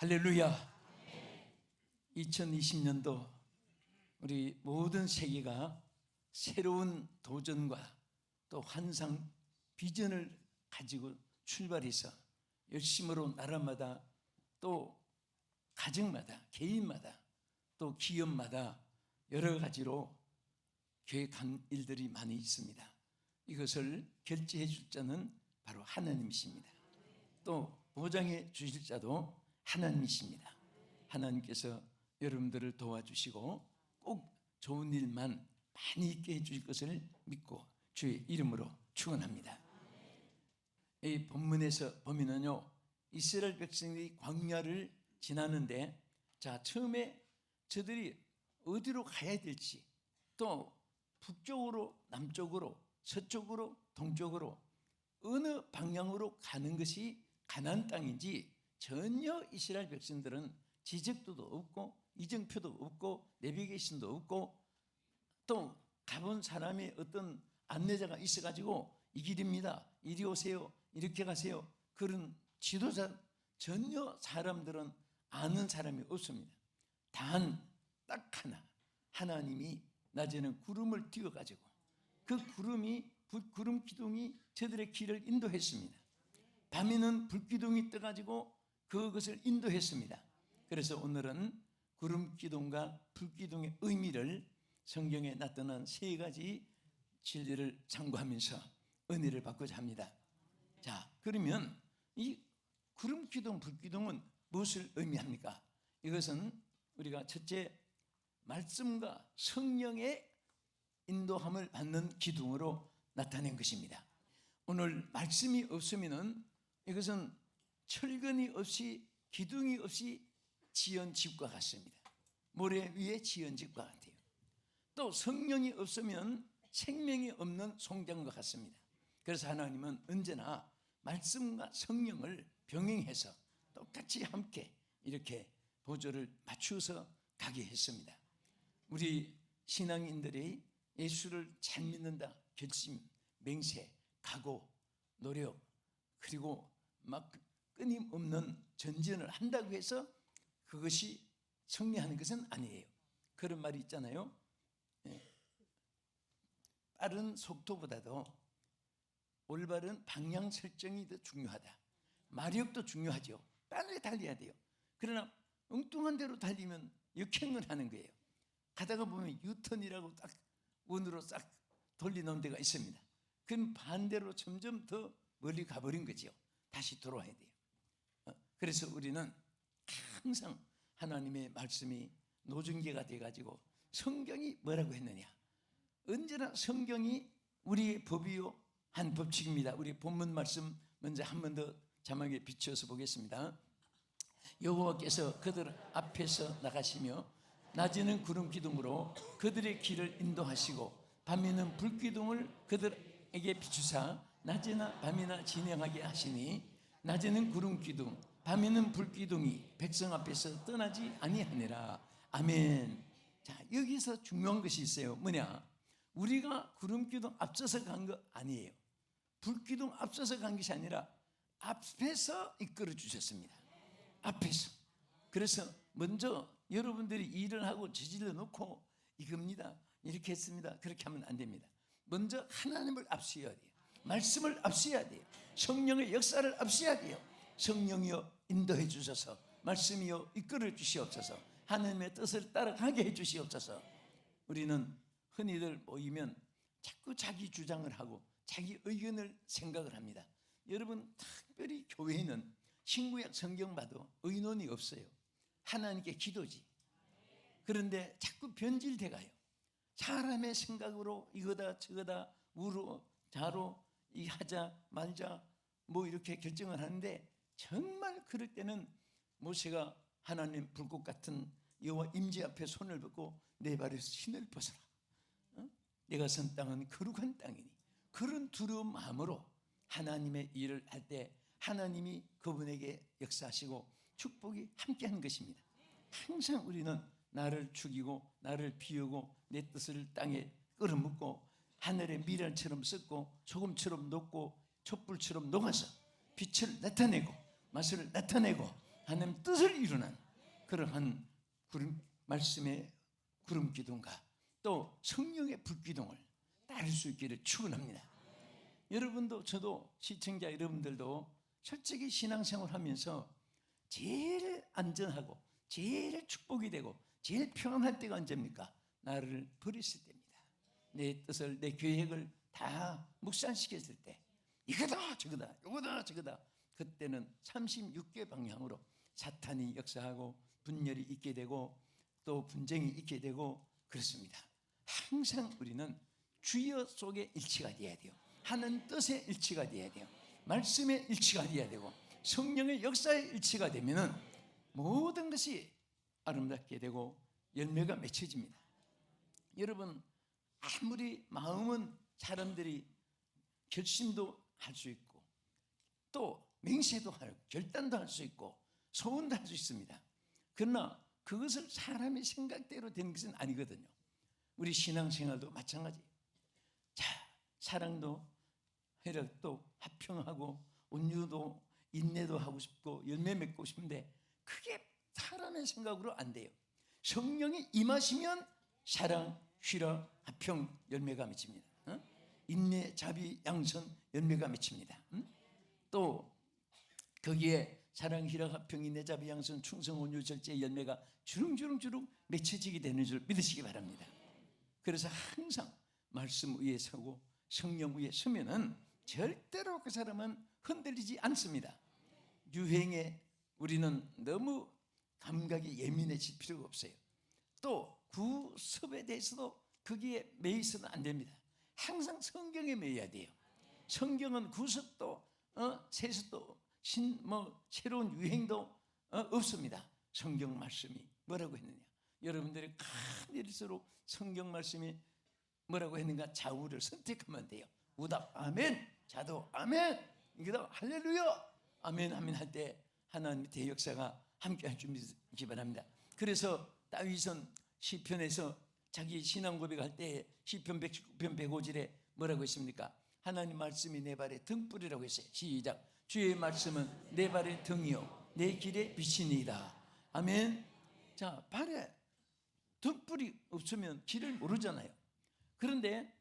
할렐루야. 2020년도 우리 모든 세계가 새로운 도전과 또 환상, 비전을 가지고 출발해서 열심으로 나라마다 또 가정마다, 개인마다 또 기업마다 여러 가지로 계획한 일들이 많이 있습니다. 이것을 결제해 줄 자는 바로 하나님이십니다. 또 보장해 주실 자도 하나님이십니다. 하나님께서 여러분들을 도와주시고 꼭 좋은 일만 많이 있게 해주실 것을 믿고 주의 이름으로 축원합니다. 이 본문에서 보면은요, 이스라엘 백성들이 광야를 지나는데, 자, 처음에 저들이 어디로 가야 될지, 또 북쪽으로, 남쪽으로, 서쪽으로, 동쪽으로 어느 방향으로 가는 것이 가나안 땅인지 전혀 이스라엘 백성들은 지적도도 없고 이정표도 없고 내비게이션도 없고 또 가본 사람의 어떤 안내자가 있어가지고 이 길입니다, 이리 오세요, 이렇게 가세요, 그런 지도자 전혀 사람들은 아는 사람이 없습니다. 단 딱 하나, 하나님이 낮에는 구름을 띄워가지고 그 구름 기둥이 저들의 길을 인도했습니다. 밤에는 불기둥이 떠가지고 그것을 인도했습니다. 그래서 오늘은 구름 기둥과 불기둥의 의미를 성경에 나타난 세 가지 진리를 참고하면서 은혜를 받고자 합니다. 자, 그러면 이 구름 기둥, 불기둥은 무엇을 의미합니까? 이것은 우리가 첫째, 말씀과 성령의 인도함을 받는 기둥으로 나타낸 것입니다. 오늘 말씀이 없으면은 이것은 철근이 없이 기둥이 없이 지은 집과 같습니다. 모래 위에 지은 집과 같아요. 또 성령이 없으면 생명이 없는 송장과 같습니다. 그래서 하나님은 언제나 말씀과 성령을 병행해서 똑같이 함께 이렇게 보조를 맞추어서 가게 했습니다. 우리 신앙인들이 예수를 잘 믿는다 결심, 맹세, 각오, 노력, 그리고 막 끊임없는 전진을 한다고 해서 그것이 승리하는 것은 아니에요. 그런 말이 있잖아요. 빠른 속도보다도 올바른 방향 설정이 더 중요하다. 마력도 중요하죠. 빨리 달려야 돼요. 그러나 엉뚱한 대로 달리면 역행을 하는 거예요. 가다가 보면 유턴이라고 딱 원으로 싹 돌리는 데가 있습니다. 그럼 반대로 점점 더 멀리 가버린 거죠. 다시 돌아와야 돼요. 그래서 우리는 항상 하나님의 말씀이 노중계가 돼가지고 성경이 뭐라고 했느냐, 언제나 성경이 우리의 법이요 한 법칙입니다. 우리 본문 말씀 먼저 한 번 더 자막에 비춰서 보겠습니다. 여호와께서 그들 앞에서 나가시며 낮에는 구름 기둥으로 그들의 길을 인도하시고 밤에는 불기둥을 그들에게 비추사 낮이나 밤이나 진행하게 하시니 낮에는 구름 기둥 밤에는 불기둥이 백성 앞에서 떠나지 아니하니라. 아멘. 자, 여기서 중요한 것이 있어요. 뭐냐, 우리가 구름 기둥 앞서서 간 거 아니에요. 불기둥 앞서서 간 것이 아니라 앞에서 이끌어 주셨습니다. 앞에서. 그래서 먼저 여러분들이 일을 하고 저질러 놓고 이겁니다, 이렇게 했습니다, 그렇게 하면 안 됩니다. 먼저 하나님을 앞세워야 돼요. 말씀을 앞세워야 돼요. 성령의 역사를 앞세워야 돼요. 성령이여 인도해 주셔서, 말씀이여 이끌어 주시옵소서, 하나님의 뜻을 따라가게 해 주시옵소서. 우리는 흔히들 모이면 자꾸 자기 주장을 하고 자기 의견을 생각을 합니다. 여러분, 특별히 교회는 신구약 성경 봐도 의논이 없어요. 하나님께 기도지. 그런데 자꾸 변질돼 가요. 사람의 생각으로 이거다 저거다 우로 자로 이 하자 말자 뭐 이렇게 결정을 하는데, 정말 그럴 때는 모세가 하나님 불꽃 같은 여호와 임재 앞에 손을 뻗고 내 발에서 신을 벗어라, 내가 선 땅은 거룩한 땅이니, 그런 두려운 마음으로 하나님의 일을 할 때 하나님이 그분에게 역사하시고 축복이 함께하는 것입니다. 항상 우리는 나를 죽이고 나를 비우고 내 뜻을 땅에 끌어묻고 하늘의 미랄처럼 썩고 소금처럼 녹고 촛불처럼 녹아서 빛을 나타내고 맛을 나타내고 하나님 뜻을 이루는 그러한 말씀의 구름 기둥과 또 성령의 불기둥을 따를 수 있기를 축원합니다. 여러분도 저도 시청자 여러분들도 솔직히 신앙생활 하면서 제일 안전하고 제일 축복이 되고 제일 평안할 때가 언제입니까? 나를 버렸을 때입니다. 내 뜻을 내 계획을 다 묵살시켰을 때 이거다 저거다 이거다 저거다 그때는 36개 방향으로 사탄이 역사하고 분열이 있게 되고 또 분쟁이 있게 되고 그렇습니다. 항상 우리는 주여 속에 일치가 되어야 돼요. 하는 뜻의 일치가 되어야 돼요. 말씀의 일치가 되어야 되고 성령의 역사의 일치가 되면은 모든 것이 아름답게 되고 열매가 맺혀집니다. 여러분 아무리 마음은 사람들이 결심도 할 수 있고 또 맹세도 하고 결단도 할 수 있고 소원도 할 수 있습니다. 그러나 그것을 사람의 생각대로 되는 것은 아니거든요. 우리 신앙생활도 마찬가지예요. 자, 사랑도 회력도 화평하고 온유도 인내도 하고 싶고 열매 맺고 싶은데 그게 사람의 생각으로 안 돼요. 성령이 임하시면 사랑, 희락, 화평 열매가 맺힙니다. 인내, 자비, 양선 열매가 맺힙니다. 또 거기에 사랑, 희락, 화평, 인내, 자비, 양선, 충성, 온유, 절제 열매가 주릉주릉 맺혀지게 되는 줄 믿으시기 바랍니다. 그래서 항상 말씀 위에 서고 성령 위에 서면은 절대로 그 사람은 흔들리지 않습니다. 유행에 우리는 너무 감각이 예민해질 필요가 없어요. 또 구습에 대해서도 거기에 매이서는 안 됩니다. 항상 성경에 매여야 돼요. 성경은 구습도 세습도 새로운 유행도 없습니다. 성경 말씀이 뭐라고 했느냐? 여러분들이 큰일일수록 성경 말씀이 뭐라고 했는가 좌우를 선택하면 돼요. 우답 아멘, 자도 아멘, 이거다 할렐루야 아멘 아멘 할 때 하나님의 대역사가 함께 할 줄 믿기 바랍니다. 그래서 다윗은 시편에서 자기 신앙 고백할 때 시편 119편 105절에 뭐라고 했습니까? 하나님 말씀이 내 발의 등불이라고 했어요. 시작. 주의 말씀은 내 발의 등이요 내 길의 빛이니이다. 아멘. 자, 발에 등불이 없으면 길을 모르잖아요. 그런데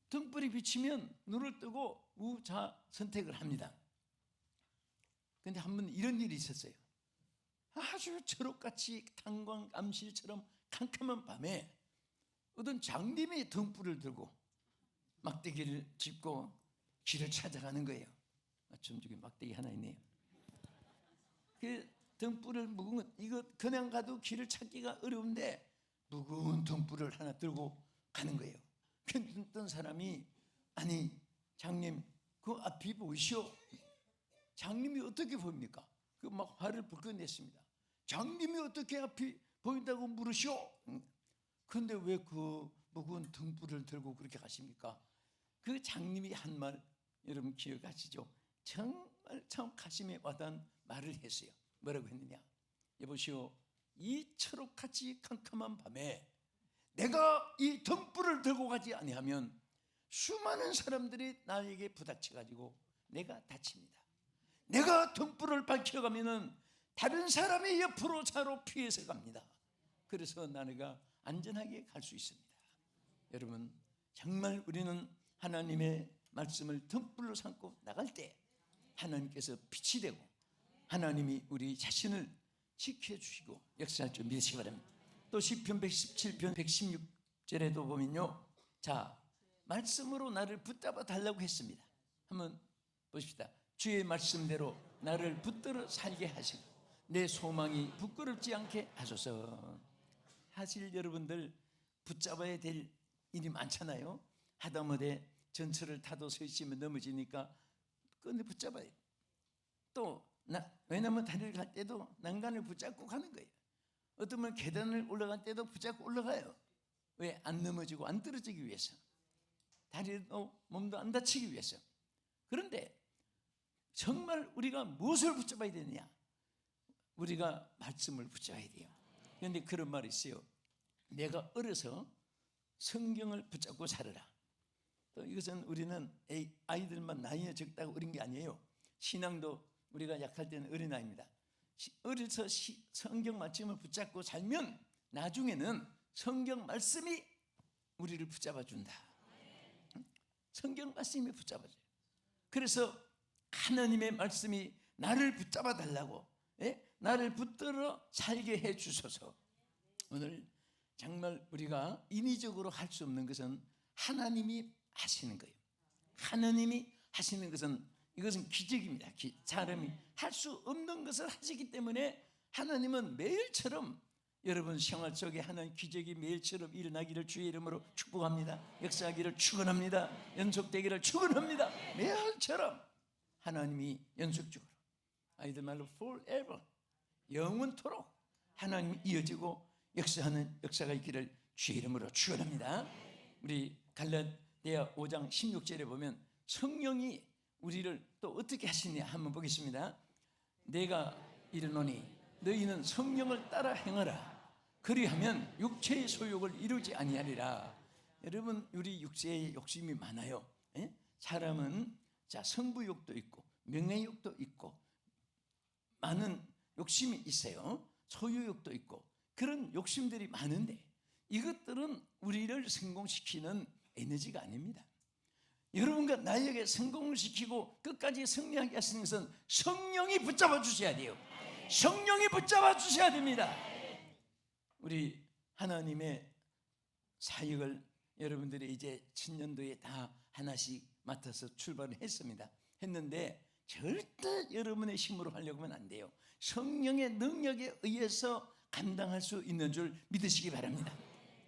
등불이 비치면 눈을 뜨고 우자 선택을 합니다. 그런데 한번 이런 일이 있었어요. 아주 초록같이 탄광암실처럼 캄캄한 밤에 어떤 장님이 등불을 들고 막대기를 짚고 길을 찾아가는 거예요. 좀 저기 막대기 하나 있네요. 그 등불을 무거운 이거 그냥 가도 길을 찾기가 어려운데 무거운 등불을 하나 들고 가는 거예요. 그 어떤 사람이 아니 장님 그 앞이 보이시오. 장님이 어떻게 보입니까? 그 막 화를 불끈 냈습니다. 장님이 어떻게 앞이 보인다고 물으시오? 그런데 왜 그 무거운 등불을 들고 그렇게 가십니까? 그 장님이 한 말 여러분 기억하시죠? 정말 참 가슴에 와닿은 말을 했어요. 뭐라고 했느냐? 여보시오, 이 초록같이 캄캄한 밤에 내가 이 등불을 들고 가지 아니하면 수많은 사람들이 나에게 부닥쳐가지고 내가 다칩니다. 내가 등불을 밝혀가면은 다른 사람의 옆으로 차로 피해서 갑니다. 그래서 나네가 안전하게 갈 수 있습니다. 여러분 정말 우리는 하나님의 말씀을 등불로 삼고 나갈 때 하나님께서 빛이 되고 하나님이 우리 자신을 지켜주시고 역사할 줄 믿으시기 바랍니다. 또 시편 117편 116절에도 보면요, 자 말씀으로 나를 붙잡아 달라고 했습니다. 한번 보십시다. 주의 말씀대로 나를 붙들어 살게 하시고 내 소망이 부끄럽지 않게 하소서. 사실 여러분들 붙잡아야 될 일이 많잖아요. 하다못해 전철을 타도 서 있으면 넘어지니까 끈을 붙잡아요. 또 왜냐하면 다리를 갈 때도 난간을 붙잡고 가는 거예요. 어떤 분은 계단을 올라갈 때도 붙잡고 올라가요. 왜? 안 넘어지고 안 떨어지기 위해서. 다리도 몸도 안 다치기 위해서. 그런데 정말 우리가 무엇을 붙잡아야 되느냐? 우리가 말씀을 붙잡아야 돼요. 그런데 그런 말이 있어요. 내가 어려서 성경을 붙잡고 살아라. 또 이것은 우리는 아이들만 나이가 적다고 어린 게 아니에요. 신앙도 우리가 약할 때는 어린아이입니다. 어려서 성경 말씀을 붙잡고 살면 나중에는 성경 말씀이 우리를 붙잡아 준다. 성경 말씀이 붙잡아줘요. 그래서 하나님의 말씀이 나를 붙잡아 달라고, 나를 붙들어 살게 해 주소서. 오늘 정말 우리가 인위적으로 할 수 없는 것은 하나님이 하시는 거예요. 하나님이 하시는 것은, 이것은 기적입니다. 사람이 할 수 없는 것을 하시기 때문에 하나님은 매일처럼 여러분 생활 속에 하나님 기적이 매일처럼 일어나기를 주의 이름으로 축복합니다. 역사하기를 축원합니다. 연속되기를 축원합니다. 매일처럼 하나님이 연속적으로, 아이들 말로 forever, 영원토록 하나님이 이어지고 역사하는 역사가 있기를 주의 이름으로 축원합니다. 우리 갈라디아 5장 16절에 보면 성령이 우리를 또 어떻게 하시냐 한번 보겠습니다. 내가 이르노니 너희는 성령을 따라 행하라. 그리하면 육체의 소욕을 이루지 아니하리라. 여러분, 우리 육체에 욕심이 많아요. 사람은 성부욕도 있고 명예욕도 있고 많은 욕심이 있어요. 소유욕도 있고 그런 욕심들이 많은데 이것들은 우리를 성공시키는 에너지가 아닙니다. 여러분과 나에게 성공을 시키고 끝까지 승리하게 하시는 것은 성령이 붙잡아 주셔야 돼요. 성령이 붙잡아 주셔야 됩니다. 우리 하나님의 사역을 여러분들이 이제 신년도에 다 하나씩 맡아서 출발을 했습니다. 했는데 절대 여러분의 힘으로 하려고 하면 안 돼요. 성령의 능력에 의해서 감당할 수 있는 줄 믿으시기 바랍니다.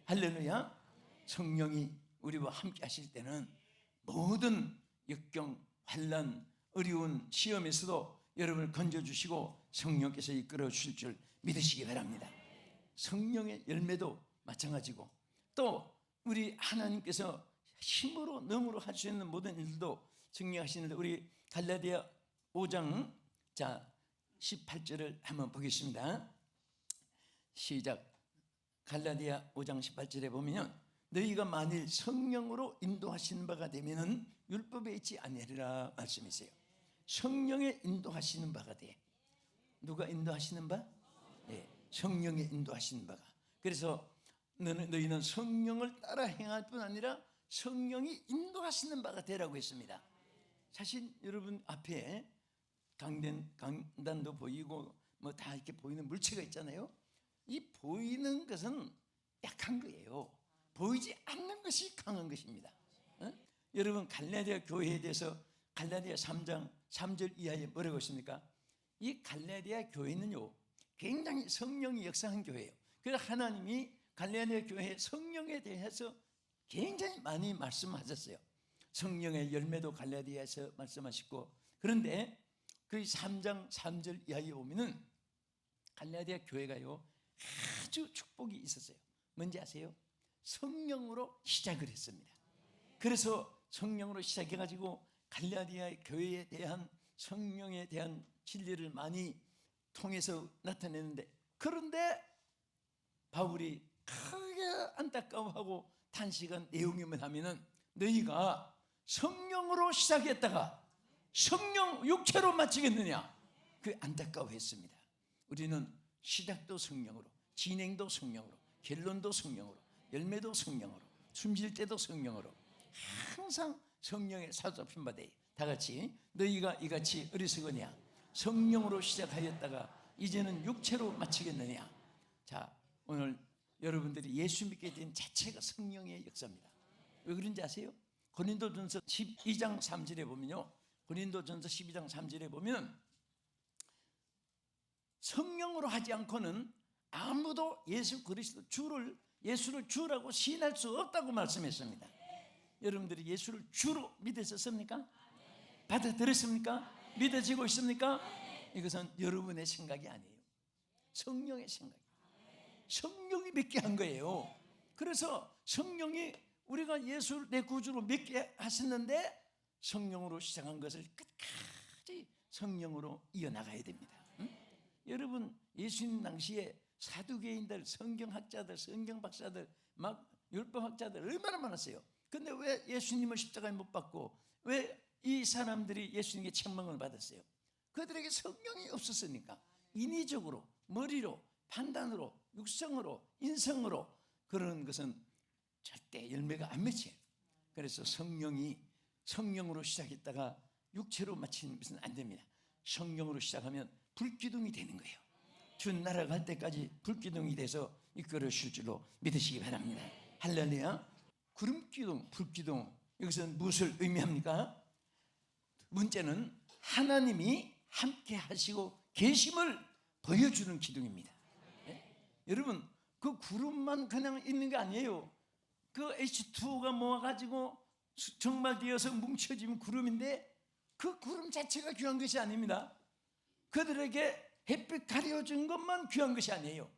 할렐루야. 성령이 우리와 함께 하실 때는 모든 역경, 환난, 어려운 시험에서도 여러분을 건져주시고 성령께서 이끌어 주실 줄 믿으시기 바랍니다. 성령의 열매도 마찬가지고 또 우리 하나님께서 힘으로 능으로 할 수 있는 모든 일도 증명하시는데 우리 갈라디아 5장 18절을 한번 보겠습니다. 시작. 갈라디아 5장 18절에 보면 너희가 만일 성령으로 인도하시는 바가 되면은 율법에 있지 아니하리라 말씀이세요. 성령의 인도하시는 바가 돼. 누가 인도하시는 바? 네, 성령의 인도하시는 바가. 그래서 너희는 성령을 따라 행할 뿐 아니라 성령이 인도하시는 바가 되라고 했습니다. 사실 여러분 앞에 강단도 보이고 뭐 다 이렇게 보이는 물체가 있잖아요. 이 보이는 것은 약한 거예요. 보이지 않는 것이 강한 것입니다. 여러분 갈라디아 교회에 대해서 갈라디아 3장 3절 이하에 뭐라고 했습니까? 이 갈라디아 교회는요 굉장히 성령이 역사한 교회예요. 그래서 하나님이 갈라디아 교회의 성령에 대해서 굉장히 많이 말씀하셨어요. 성령의 열매도 갈라디아에서 말씀하시고, 그런데 그 3장 3절 이하에 보면은 갈라디아 교회가요 아주 축복이 있었어요. 뭔지 아세요? 성령으로 시작을 했습니다. 그래서 성령으로 시작해가지고 갈라디아 교회에 대한 성령에 대한 진리를 많이 통해서 나타내는데, 그런데 바울이 크게 안타까워하고 탄식한 내용이 뭐냐면은 너희가 성령으로 시작했다가 성령 육체로 마치겠느냐, 그 안타까워했습니다. 우리는 시작도 성령으로, 진행도 성령으로, 결론도 성령으로, 열매도 성령으로, 숨쉴 때도 성령으로 항상 성령의 사로잡힌 바되 다 같이 너희가 이같이 어리석으냐 성령으로 시작하였다가 이제는 육체로 마치겠느냐. 자, 오늘 여러분들이 예수 믿게 된 자체가 성령의 역사입니다. 왜 그런지 아세요? 고린도전서 12장 3절에 보면요, 고린도전서 12장 3절에 보면 성령으로 하지 않고는 아무도 예수 그리스도 예수를 주라고 시인할 수 없다고 말씀했습니다. 여러분들이 예수를 주로 믿으셨습니까? 받아들였습니까? 믿어지고 있습니까? 이것은 여러분의 생각이 아니에요. 성령의 생각이에요. 성령이 믿게 한 거예요. 그래서 성령이 우리가 예수를 내 구주로 믿게 하셨는데 성령으로 시작한 것을 끝까지 성령으로 이어나가야 됩니다. 여러분 예수님 당시에 사두개인들, 성경학자들, 성경박사들, 막 율법학자들 얼마나 많았어요. 근데 왜 예수님을 십자가에 못 박고 왜 이 사람들이 예수님께 책망을 받았어요? 그들에게 성령이 없었으니까. 인위적으로, 머리로, 판단으로, 육성으로, 인성으로 그러는 것은 절대 열매가 안 맺혀요. 그래서 성령으로 시작했다가 육체로 마치는 것은 안 됩니다. 성령으로 시작하면 불기둥이 되는 거예요. 주 날아갈 때까지 불기둥이 돼서 이끌어 주실 줄로 믿으시기 바랍니다. 할렐루야. 구름기둥, 불기둥, 여기서는 무엇을 의미합니까? 문제는 하나님이 함께 하시고 계심을 보여주는 기둥입니다. 네? 여러분, 그 구름만 그냥 있는 게 아니에요. 그 H2O가 모아가지고 정말되어서 뭉쳐지면 구름인데 그 구름 자체가 귀한 것이 아닙니다. 그들에게 햇빛 가려준 것만 귀한 것이 아니에요.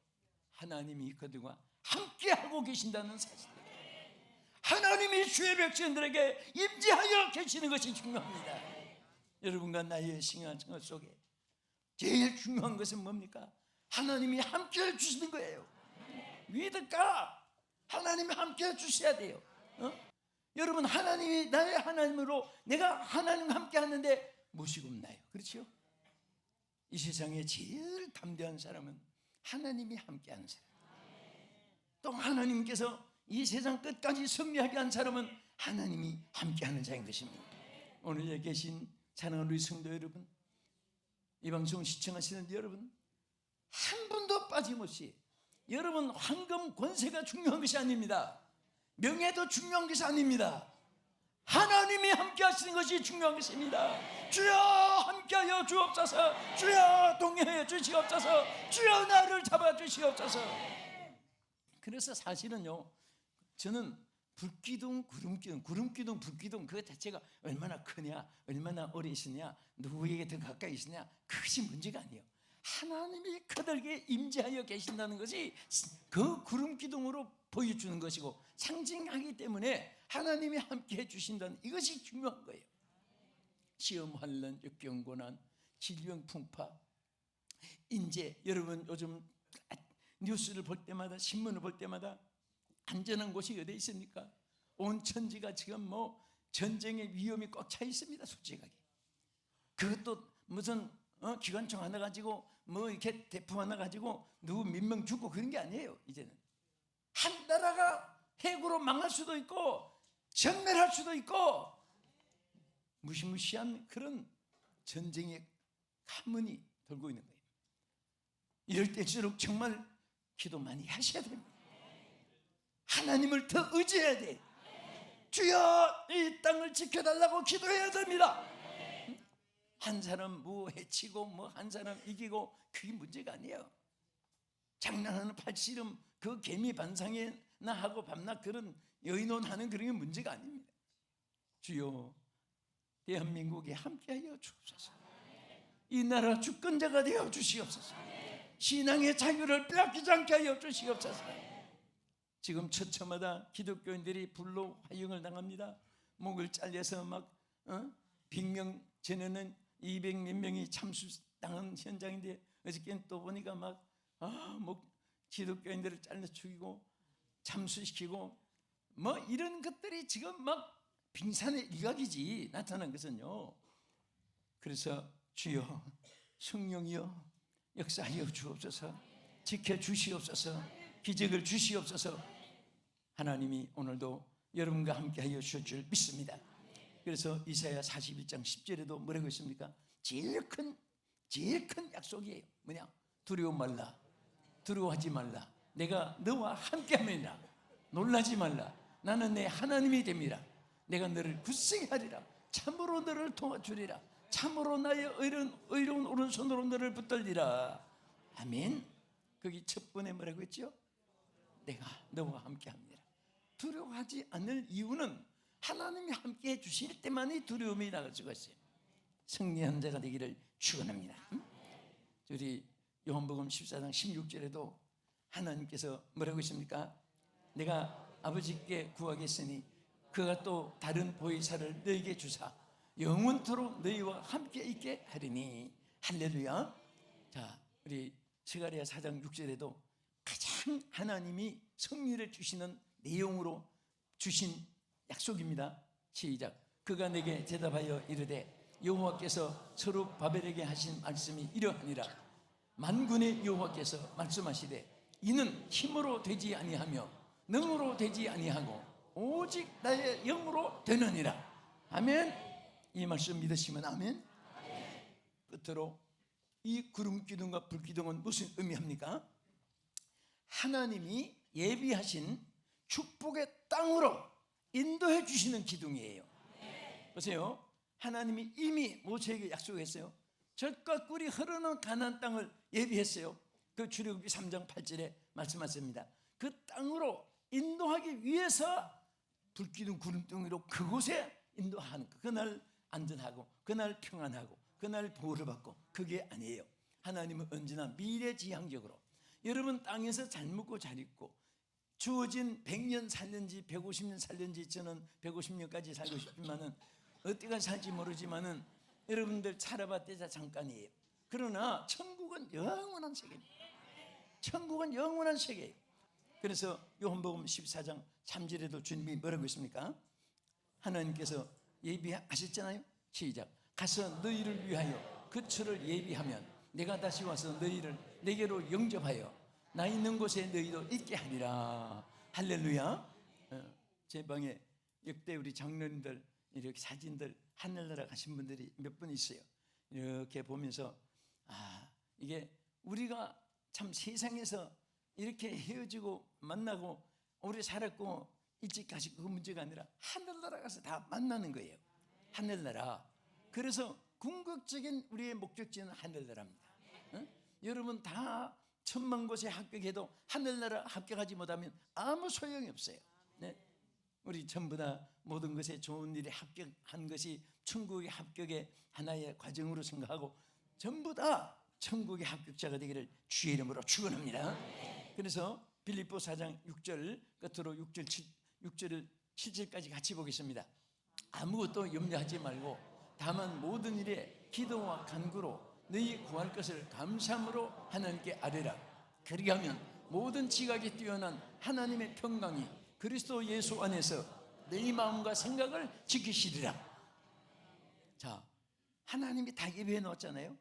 하나님이 그들과 함께하고 계신다는 사실, 하나님이 주의 백성들에게 임재하여 계시는 것이 중요합니다. 여러분과 나의 신앙 생활 속에 제일 중요한 것은 뭡니까? 하나님이 함께해 주시는 거예요. 믿을까? 하나님이 함께해 주셔야 돼요. 여러분, 하나님이 나의 하나님으로 내가 하나님과 함께 하는데 무엇이 없나요? 그렇죠? 이 세상에 제일 담대한 사람은 하나님이 함께하는 사람. 또 하나님께서 이 세상 끝까지 승리하게 한 사람은 하나님이 함께하는 자인 것입니다. 오늘 계신 사랑하는 우리 성도 여러분, 이 방송을 시청하시는 여러분, 한 분도 빠짐없이 여러분 황금 권세가 중요한 것이 아닙니다. 명예도 중요한 것이 아닙니다. 하나님이 함께 하시는 것이 중요한 것입니다. 주여 함께하여 주옵소서. 주여 동행하여 주시옵소서. 주여 나를 잡아주시옵소서. 그래서 사실은요, 저는 불기둥, 구름기둥, 불기둥 그 자체가 얼마나 크냐, 얼마나 오래 있으냐, 누구에게 더 가까이 있으냐, 그것이 문제가 아니에요. 하나님이 그들에게 임재하여 계신다는 것이 그 구름기둥으로 보여주는 것이고 상징하기 때문에 하나님이 함께해 주신다는 이것이 중요한 거예요. 시험, 환난, 역경, 고난, 질병, 풍파, 인재, 여러분 요즘 뉴스를 볼 때마다, 신문을 볼 때마다 안전한 곳이 어디 있습니까? 온 천지가 지금 뭐 전쟁의 위험이 꽉 차 있습니다. 솔직하게. 그것도 무슨 기관총 하나 가지고 뭐 이렇게 대포 하나 가지고 누구 몇 명 죽고 그런 게 아니에요. 이제는 한 나라가 핵으로 망할 수도 있고 전멸할 수도 있고 무시무시한 그런 전쟁의 가문이 돌고 있는 거예요. 이럴 때일수록 정말 기도 많이 하셔야 됩니다. 하나님을 더 의지해야 돼. 주여 이 땅을 지켜달라고 기도해야 됩니다. 한 사람 뭐 해치고 뭐 한 사람 이기고 그게 문제가 아니에요. 장난하는 팔씨름 그 개미 반상회나 하고 밤낮 그런 여인혼하는 그런 게 문제가 아닙니다. 주여 대한민국에 함께하여 주옵소서. 이 나라 주권자가 되어 주시옵소서. 신앙의 자유를 빼앗기지 않게 하여 주시옵소서. 지금 처처마다 기독교인들이 불로 화형을 당합니다. 목을 잘려서 막 빅명 전에는 200 몇 명이 참수당한 현장인데 어저께는 또 보니까 막 기독교인들을 잘라 죽이고 참수시키고 뭐 이런 것들이 지금 막 빙산의 일각이지 나타난 것은요. 그래서 주여 성령이여 역사하여 주옵소서. 지켜주시옵소서. 기적을 주시옵소서. 하나님이 오늘도 여러분과 함께하여 주실 줄 믿습니다. 그래서 이사야 41장 10절에도 뭐라고 했습니까? 제일 큰 약속이에요. 뭐냐? 두려워 말라. 두려워하지 말라. 내가 너와 함께함이라. 놀라지 말라. 나는 내 하나님이 됩니다. 내가 너를 굳세게 하리라. 참으로 너를 도와주리라. 참으로 나의 의로운 오른손으로 너를 붙들리라. 아멘. 거기 첫 번에 뭐라고 했죠? 내가 너와 함께합니다. 두려워하지 않을 이유는 하나님이 함께해 주실 때만이 두려움이 나갈 수가 있어요. 승리한 자가 되기를 축원합니다. 우리 요한복음 14장 16절에도 하나님께서 뭐라고 했습니까? 내가 아버지께 구하겠으니 그가 또 다른 보혜사를 너에게 주사 영원토록 너희와 함께 있게 하리니. 할렐루야. 자, 우리 스가랴 4장 6절에도 가장 하나님이 승리를 주시는 내용으로 주신 약속입니다. 시작. 그가 내게 대답하여 이르되 여호와께서 서로 바벨에게 하신 말씀이 이러하니라. 만군의 여호와께서 말씀하시되 이는 힘으로 되지 아니하며 능으로 되지 아니하고 오직 나의 영으로 되느니라. 아멘. 이 말씀 믿으시면 아멘. 끝으로 이 구름 기둥과 불 기둥은 무슨 의미합니까? 하나님이 예비하신 축복의 땅으로 인도해 주시는 기둥이에요. 보세요. 하나님이 이미 모세에게 약속했어요. 젖과 꿀이 흐르는 가나안 땅을 예비했어요. 그 출애굽기 3장 8절에 말씀하십니다. 그 땅으로 인도하기 위해서 불기둥 구름등으로 그곳에 인도하는 거. 그날 안전하고 그날 평안하고 그날 보호를 받고 그게 아니에요. 하나님은 언제나 미래지향적으로 여러분 땅에서 잘 먹고 잘 입고 주어진 100년 살는지 150년 살는지 저는 150년까지 살고 싶지만은 어디가 살지 모르지만은 여러분들 살아봤자 잠깐이에요. 그러나 천국은 영원한 세계입니다. 천국은 영원한 세계예요. 그래서 요한복음 14장 3절에도 주님이 뭐라고 했습니까? 하나님께서 예비하셨잖아요. 시작. 가서 너희를 위하여 그 처를 예비하면 내가 다시 와서 너희를 내게로 영접하여 나 있는 곳에 너희도 있게 하리라. 할렐루야. 제 방에 역대 우리 장로님들 이렇게 사진들 하늘나라 가신 분들이 몇 분 있어요. 이렇게 보면서 이게 우리가 참 세상에서 이렇게 헤어지고 만나고 오래 살았고 일찍 가시고 그 문제가 아니라 하늘나라 가서 다 만나는 거예요. 하늘나라. 그래서 궁극적인 우리의 목적지는 하늘나라입니다. 여러분 다 천만 곳에 합격해도 하늘나라 합격하지 못하면 아무 소용이 없어요. 네? 우리 전부 다 모든 것에 좋은 일에 합격한 것이 천국의 합격의 하나의 과정으로 생각하고 전부 다 천국의 합격자가 되기를 주의 이름으로 축원합니다. 그래서 빌립보 4장 6절 끝으로 6절을 7절까지 같이 보겠습니다. 아무것도 염려하지 말고 다만 모든 일에 기도와 간구로 너희 구할 것을 감사함으로 하나님께 아뢰라. 그렇게 하면 모든 지각이 뛰어난 하나님의 평강이 그리스도 예수 안에서 너희 마음과 생각을 지키시리라. 자, 하나님이 다 예비해 놓았잖아요.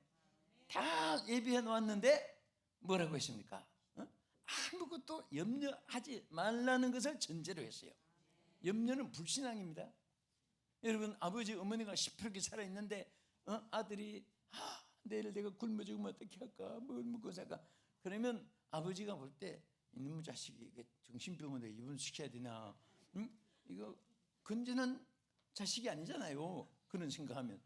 다 예비해 놓았는데 뭐라고 했습니까? 아무것도 염려하지 말라는 것을 전제로 했어요. 염려는 불신앙입니다. 여러분 아버지 어머니가 시퍼렇게 살아있는데 아들이 내일 내가 굶어 죽으면 어떻게 할까? 뭘 먹고 살까? 그러면 아버지가 볼 때 이놈의 자식이 정신병원에 입원시켜야 되나? 이거 건전한 자식이 아니잖아요. 그런 생각하면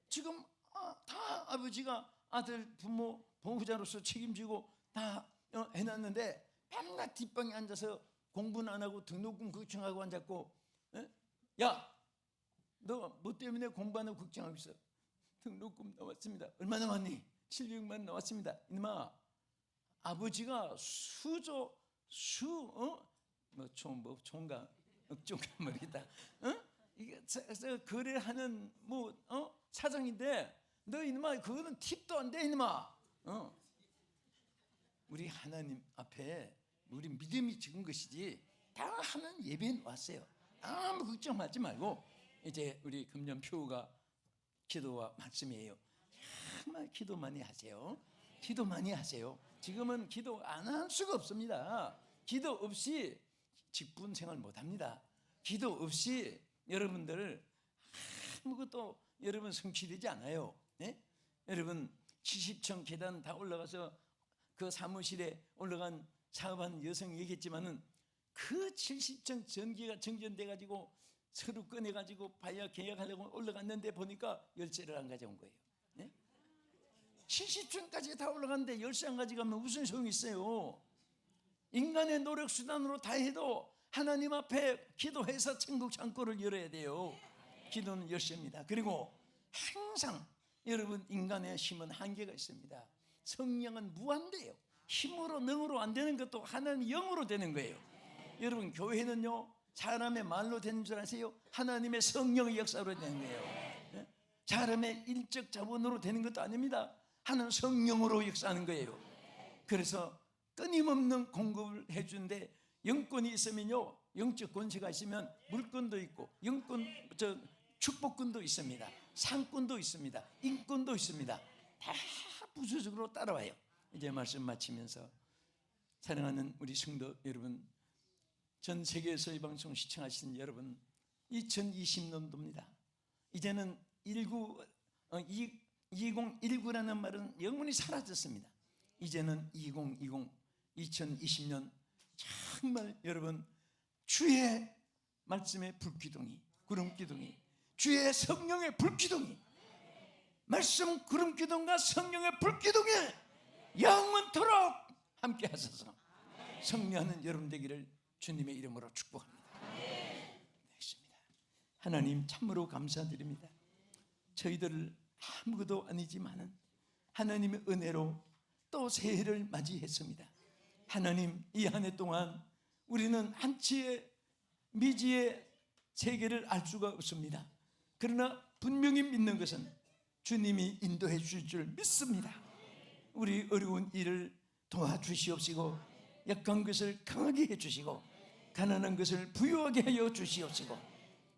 지금 다 아버지가 아들 부모 보호자로서 책임지고 다 해놨는데 맨날 뒷방에 앉아서 공부는 안 하고 등록금 걱정하고 앉았고 야, 너 뭐 때문에 공부 안 하고 걱정하고 있어? 등록금 나왔습니다. 얼마 나왔니? 700만 나왔습니다. 이놈아, 아버지가 총각 모르겠다. 이게 거래하는 사장인데 너 이놈아 그거는 팁도 안 돼 이놈아. 우리 하나님 앞에 우리 믿음이 적은 것이지 다 하나님 예배해 왔어요. 아무 걱정하지 말고 이제 우리 금년표가 기도와 말씀이에요. 정말 기도 많이 하세요. 기도 많이 하세요. 지금은 기도 안 할 수가 없습니다. 기도 없이 직분 생활 못합니다. 기도 없이 여러분들 아무것도 여러분 성취되지 않아요. 네? 여러분 70층 계단 다 올라가서 그 사무실에 올라간 사업한 여성이 얘기했지만은 그 70층 전기가 정전돼 가지고 서로 꺼내 가지고 봐야 계약하려고 올라갔는데 보니까 열쇠를 안 가져온 거예요. 네? 70층까지 다 올라갔는데 열쇠 안 가져가면 무슨 소용이 있어요? 인간의 노력 수단으로 다 해도 하나님 앞에 기도해서 천국 창고를 열어야 돼요. 기도는 열쇠입니다. 그리고 항상 여러분 인간의 힘은 한계가 있습니다. 성령은 무한대요. 힘으로 능으로 안 되는 것도 하나님 영으로 되는 거예요. 여러분 교회는요 사람의 말로 되는 줄 아세요? 하나님의 성령의 역사로 되는 거예요. 사람의 인적 자본으로 되는 것도 아닙니다. 하나님 성령으로 역사하는 거예요. 그래서 끊임없는 공급을 해주는데 영권이 있으면요 영적 권세가 있으면 물권도 있고 축복권도 있습니다. 상권도 있습니다. 인권도 있습니다. 다 부수적으로 따라와요. 이제 말씀 마치면서 사랑하는 우리 성도 여러분, 전 세계에서 이 방송 시청하시는 여러분, 2020년도입니다. 이제는 2019라는 말은 영원히 사라졌습니다. 이제는 2020년 정말 여러분, 주의 말씀의 불기둥이, 구름기둥이, 주의 성령의 불기둥이, 말씀 구름기둥과 성령의 불기둥이 영원토록 함께 하소서. 승리하는 여러분 되기를 주님의 이름으로 축복합니다. 하나님 참으로 감사드립니다. 저희들 아무것도 아니지만은 하나님의 은혜로 또 새해를 맞이했습니다. 하나님, 이 한 해 동안 우리는 한치의 미지의 세계를 알 수가 없습니다. 그러나 분명히 믿는 것은 주님이 인도해 주실 줄 믿습니다. 우리 어려운 일을 도와주시옵시고, 약한 것을 강하게 해주시고, 가난한 것을 부유하게 하여 주시옵시고,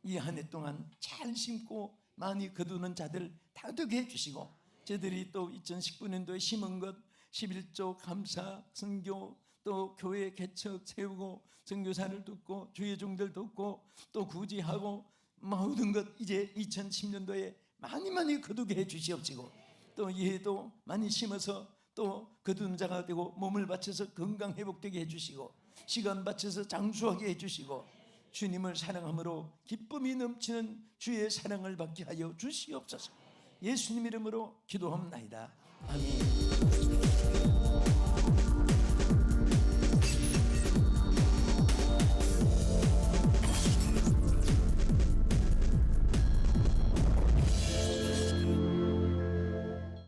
이 한 해 동안 잘 심고 많이 거두는 자들 다득게 해주시고, 저희들이 또 2019년도에 심은 것 11조 감사, 선교, 또 교회 개척 세우고, 선교사를 돕고, 주의 종들 돕고, 또 구제하고, 모든 것 이제 2010년도에 많이 거두게 해주시옵시고, 또 이해도 많이 심어서 또 거두는 자가 되고, 몸을 바쳐서 건강 회복되게 해주시고, 시간 바쳐서 장수하게 해주시고, 주님을 사랑함으로 기쁨이 넘치는 주의 사랑을 받게 하여 주시옵소서. 예수님 이름으로 기도합나이다. 아멘.